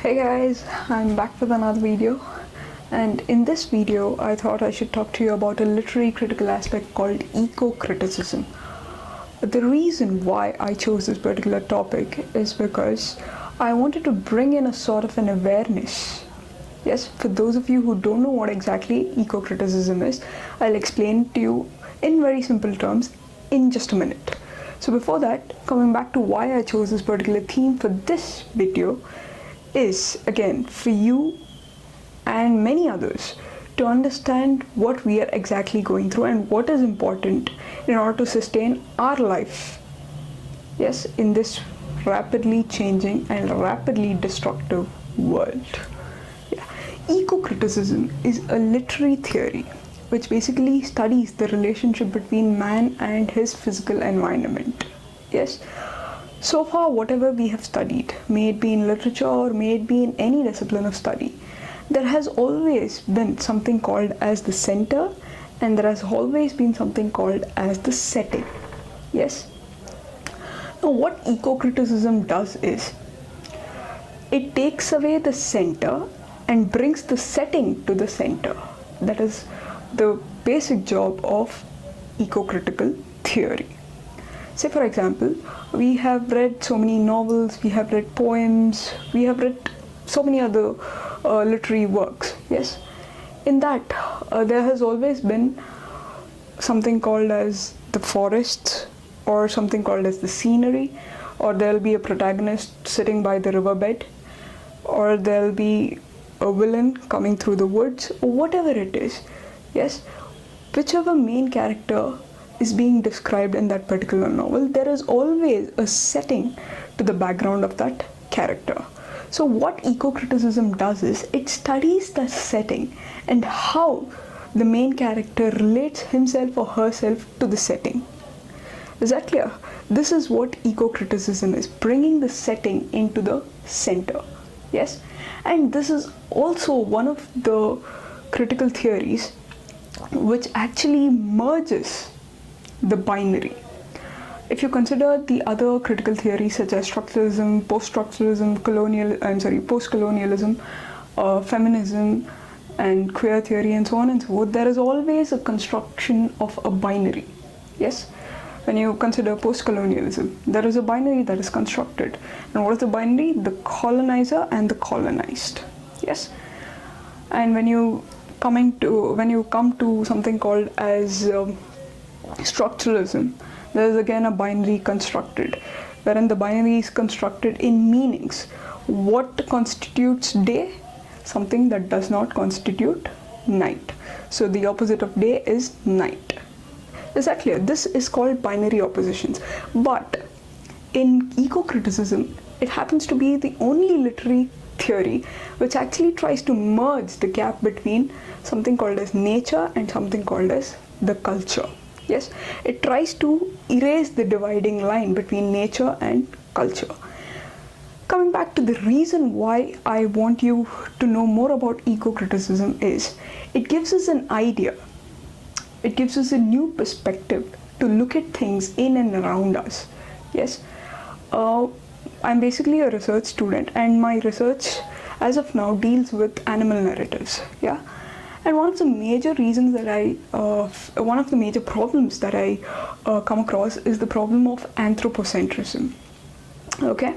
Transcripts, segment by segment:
Hey guys, I'm back with another video, and in this video I thought I should talk to you about a literary critical aspect called eco-criticism. The reason why I chose this particular topic is because I wanted to bring in a sort of an awareness. Yes, for those of you who don't know what exactly eco-criticism is, I'll explain to you in very simple terms in just a minute. So before that, coming back to why I chose this particular theme for this video is, again, for you and many others to understand what we are exactly going through and what is important in order to sustain our life, yes, in this rapidly changing and rapidly destructive world. Eco-criticism is a literary theory which basically studies the relationship between man and his physical environment. Yes. So far, whatever we have studied, may it be in literature or may it be in any discipline of study, there has always been something called as the center, and there has always been something called as the setting. Yes? Now, what eco-criticism does is, it takes away the center and brings the setting to the center. That is the basic job of eco-critical theory. Say, for example, we have read so many novels, we have read poems, we have read so many other literary works, yes? In that, there has always been something called as the forests, or something called as the scenery, or there'll be a protagonist sitting by the riverbed, or there'll be a villain coming through the woods, or whatever it is, yes? Whichever main character is being described in that particular novel, there is always a setting to the background of that character. So what eco-criticism does is, it studies the setting and how the main character relates himself or herself to the setting. Is that clear? This is what eco-criticism is, bringing the setting into the center. Yes? And this is also one of the critical theories which actually merges the binary. If you consider the other critical theories such as structuralism, post-colonialism, feminism, and queer theory, and so on and so forth, there is always a construction of a binary. Yes? When you consider post-colonialism, there is a binary that is constructed. And what is the binary? The colonizer and the colonized. Yes? And when you come to something called as structuralism, there is again a binary constructed, wherein the binary is constructed in meanings. What constitutes day? Something that does not constitute night. So the opposite of day is night. Is that clear? This is called binary oppositions. But in eco-criticism, it happens to be the only literary theory which actually tries to merge the gap between something called as nature and something called as the culture. Yes, it tries to erase the dividing line between nature and culture. Coming back to the reason why I want you to know more about eco-criticism is, it gives us an idea. It gives us a new perspective to look at things in and around us. Yes, I'm basically a research student, and my research as of now deals with animal narratives. Yeah. And one of the major reasons that one of the major problems that I come across is the problem of anthropocentrism. Okay?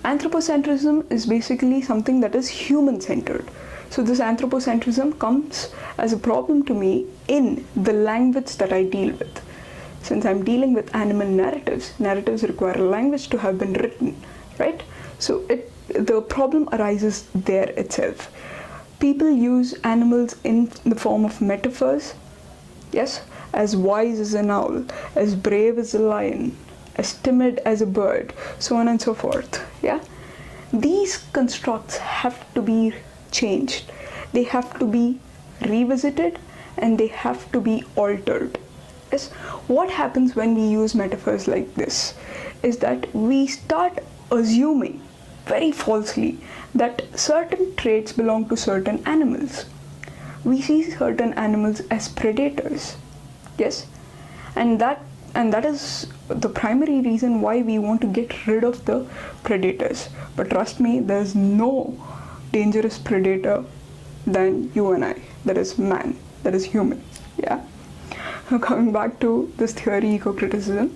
Anthropocentrism is basically something that is human-centered. So this anthropocentrism comes as a problem to me in the language that I deal with. Since I'm dealing with animal narratives, narratives require a language to have been written, right? So the problem arises there itself. People use animals in the form of metaphors, yes, as wise as an owl, as brave as a lion, as timid as a bird, so on and so forth, yeah? These constructs have to be changed. They have to be revisited and they have to be altered. Yes? What happens when we use metaphors like this is that we start assuming very falsely that certain traits belong to certain animals. We see certain animals as predators, yes, and and that is the primary reason why we want to get rid of the predators. But trust me, there's no dangerous predator than you and I. That is man, that is human. Yeah. Now coming back to this theory, ecocriticism,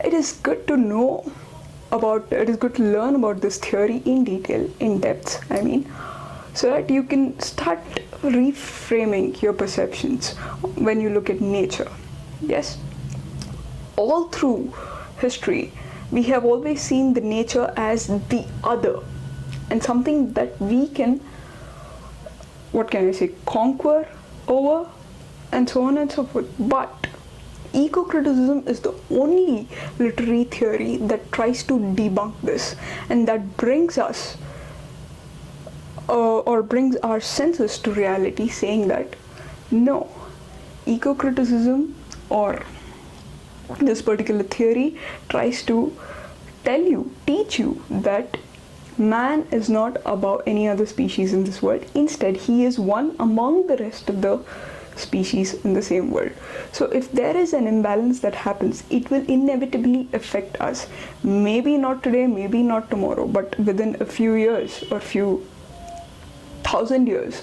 it is good to know about, it is good to learn about this theory in detail, in depth, I mean, so that you can start reframing your perceptions when you look at nature. Yes, all through history we have always seen the nature as the other and something that we can, what can I say, conquer over, and so on and so forth. But ecocriticism is the only literary theory that tries to debunk this, and that brings us or brings our senses to reality, saying that no, ecocriticism or this particular theory tries to teach you that man is not above any other species in this world. Instead, he is one among the rest of the species in the same world. So if there is an imbalance that happens, it will inevitably affect us. Maybe not today, maybe not tomorrow, but within a few years or few thousand years,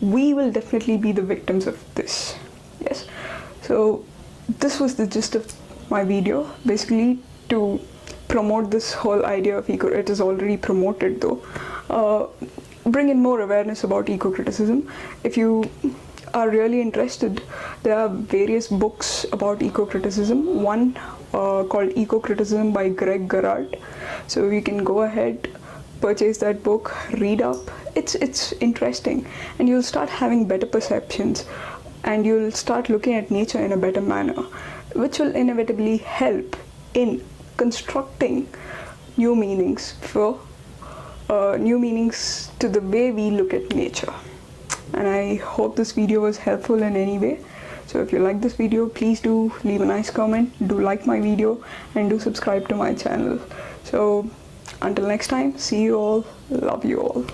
we will definitely be the victims of this. Yes. So this was the gist of my video, basically to promote this whole idea of it is already promoted though, bring in more awareness about ecocriticism. If you are really interested, there are various books about ecocriticism. One called Ecocriticism by Greg Gerhardt. So you can go ahead, purchase that book, read up. It's interesting, and you'll start having better perceptions, and you'll start looking at nature in a better manner, which will inevitably help in constructing new meanings to the way we look at nature. And I hope this video was helpful in any way. So if you like this video, please do leave a nice comment, do like my video, and do subscribe to my channel. So until next time, see you all, love you all.